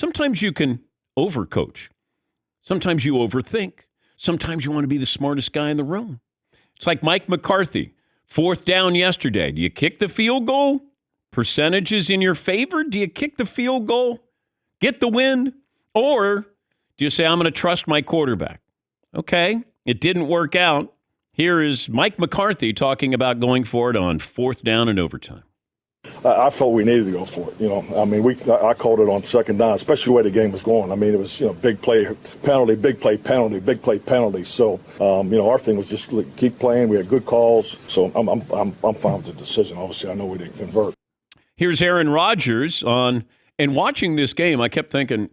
Sometimes you can overcoach. Sometimes you overthink. Sometimes you want to be the smartest guy in the room. It's like Mike McCarthy, 4th down yesterday. Do you kick the field goal? Percentages in your favor? Do you kick the field goal? Get the win? Or do you say, I'm going to trust my quarterback? Okay, it didn't work out. Here is Mike McCarthy talking about going for it on 4th down and overtime. I felt we needed to go for it. I mean, I called it on 2nd down, especially the way the game was going. I mean, it was, big play, penalty, big play, penalty, big play, penalty. So, our thing was just keep playing. We had good calls. So I'm fine with the decision. Obviously, I know we didn't convert. Here's Aaron Rodgers and watching this game, I kept thinking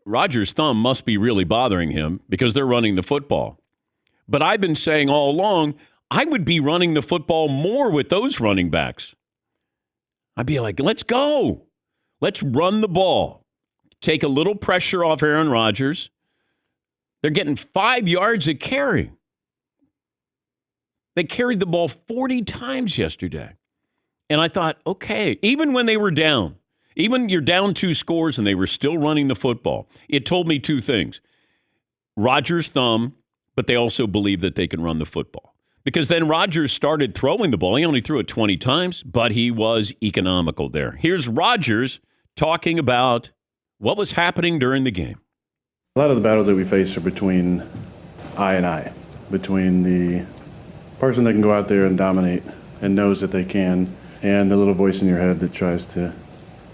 Rodgers' thumb must be really bothering him because they're running the football. But I've been saying all along, I would be running the football more with those running backs. I'd be like, let's go. Let's run the ball. Take a little pressure off Aaron Rodgers. They're getting 5 yards a carry. They carried the ball 40 times yesterday. And I thought, okay, even when they were down, even you're down 2 scores and they were still running the football, it told me 2 things. Rodgers' thumb, but they also believe that they can run the football. Because then Rodgers started throwing the ball. He only threw it 20 times, but he was economical there. Here's Rodgers talking about what was happening during the game. A lot of the battles that we face are between I, between the person that can go out there and dominate and knows that they can, and the little voice in your head that tries to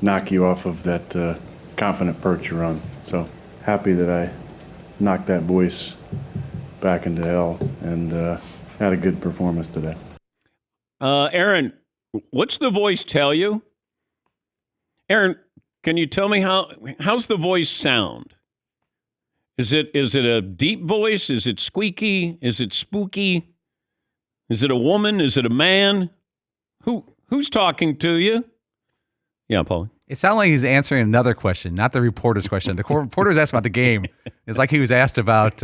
knock you off of that confident perch you're on. So happy that I knocked that voice back into hell and had a good performance today. Aaron, what's the voice tell you? Aaron, can you tell me how's the voice sound? Is it a deep voice? Is it squeaky? Is it spooky? Is it a woman? Is it a man? Who's talking to you? Yeah, Paul. It sounded like he's answering another question, not the reporter's question. The reporter's asked about the game. It's like he was asked about,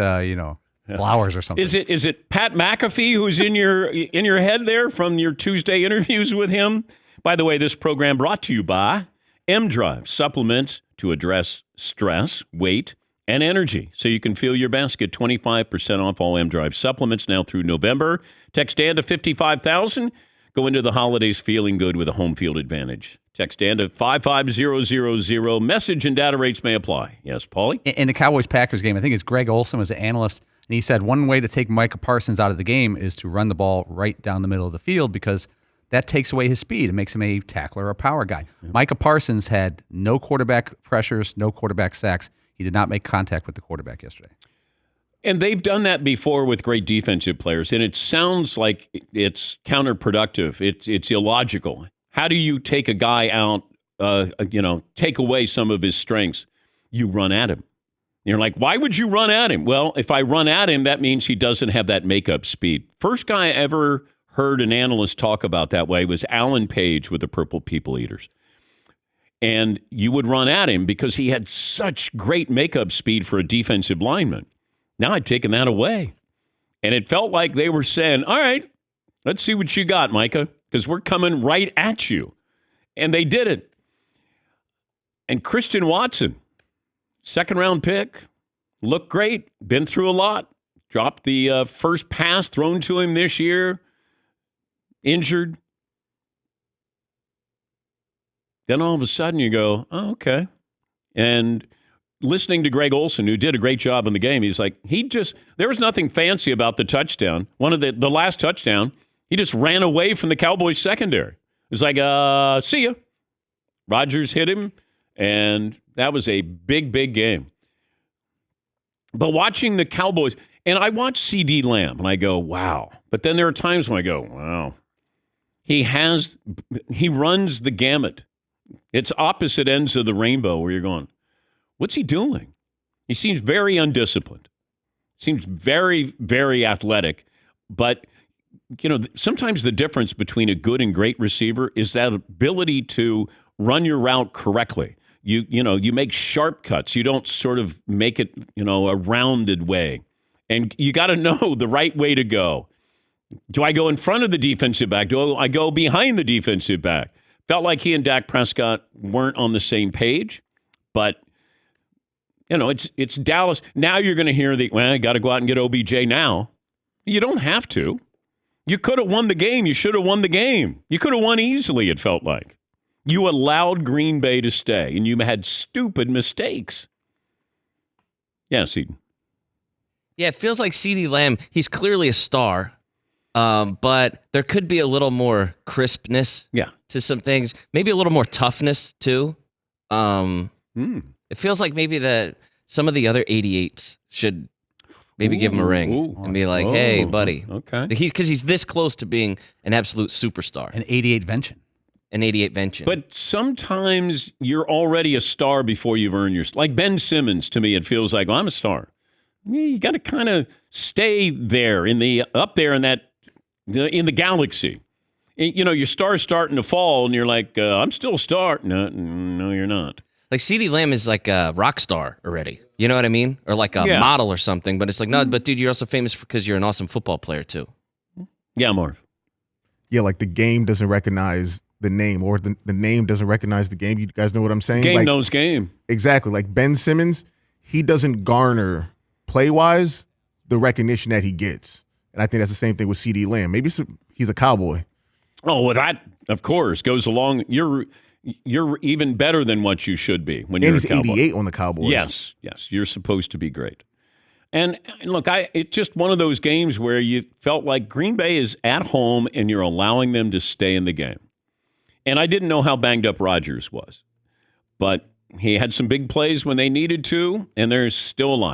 flowers or something. Is it Pat McAfee who's in your head there from your Tuesday interviews with him? By the way, this program brought to you by M-Drive, supplements to address stress, weight, and energy. So you can fill your basket. 25% off all M-Drive supplements now through November. Text Dan to 55,000. Go into the holidays feeling good with a home field advantage. Text Dan to 55000. Message and data rates may apply. Yes, Paulie? In the Cowboys-Packers game, I think it's Greg Olson was the analyst, and he said one way to take Micah Parsons out of the game is to run the ball right down the middle of the field because that takes away his speed. It makes him a tackler or a power guy. Yeah. Micah Parsons had no quarterback pressures, no quarterback sacks. He did not make contact with the quarterback yesterday. And they've done that before with great defensive players, and it sounds like it's counterproductive. It's illogical. How do you take a guy out, take away some of his strengths? You run at him. You're like, why would you run at him? Well, if I run at him, that means he doesn't have that makeup speed. First guy I ever heard an analyst talk about that way was Alan Page with the Purple People Eaters. And you would run at him because he had such great makeup speed for a defensive lineman. Now I'd taken that away. And it felt like they were saying, all right, let's see what you got, Micah, because we're coming right at you. And they did it. And Christian Watson, 2nd-round pick, looked great, been through a lot, dropped the first pass thrown to him this year, injured. Then all of a sudden you go, oh, okay. And listening to Greg Olson, who did a great job in the game, he's like, there was nothing fancy about the touchdown. One of the last touchdown, he just ran away from the Cowboys secondary. It was like, see ya. Rodgers hit him, and that was a big, big game. But watching the Cowboys, and I watch CD Lamb, and I go, wow. But then there are times when I go, wow. He runs the gamut. It's opposite ends of the rainbow where you're going, what's he doing? He seems very undisciplined. Seems very, very athletic. But, sometimes the difference between a good and great receiver is that ability to run your route correctly. You make sharp cuts. You don't sort of make it, a rounded way. And you got to know the right way to go. Do I go in front of the defensive back? Do I go behind the defensive back? Felt like he and Dak Prescott weren't on the same page. But, it's Dallas. Now you're going to hear I got to go out and get OBJ now. You don't have to. You could have won the game. You should have won the game. You could have won easily, it felt like. You allowed Green Bay to stay, and you had stupid mistakes. Yes, Eden. Yeah, it feels like CeeDee Lamb, he's clearly a star, but there could be a little more crispness to some things. Maybe a little more toughness, too. It feels like maybe that some of the other 88s should maybe give him a ring and be like, hey, buddy. Okay. Because he's this close to being an absolute superstar. An 88-vention. An 88-vention. But sometimes you're already a star before you've earned your... Like Ben Simmons, to me, it feels like, I'm a star. You got to kind of stay there up there in the galaxy. Your star's starting to fall, and you're like, I'm still a star. No, you're not. Like CeeDee Lamb is like a rock star already. You know what I mean? Or like a model or something. But it's like, no, but dude, you're also famous because you're an awesome football player too. Yeah, Marv. Yeah, like the game doesn't recognize the name, or the name doesn't recognize the game. You guys know what I'm saying? Game knows game. Exactly. Like Ben Simmons, he doesn't garner play-wise the recognition that he gets. And I think that's the same thing with CeeDee Lamb. Maybe he's a Cowboy. Oh, well, that, of course, goes along. You're even better than what you should be when you're a Cowboy. And he's 88 on the Cowboys. Yes. You're supposed to be great. And look, it's just one of those games where you felt like Green Bay is at home and you're allowing them to stay in the game. And I didn't know how banged up Rodgers was, but he had some big plays when they needed to, and they're still alive.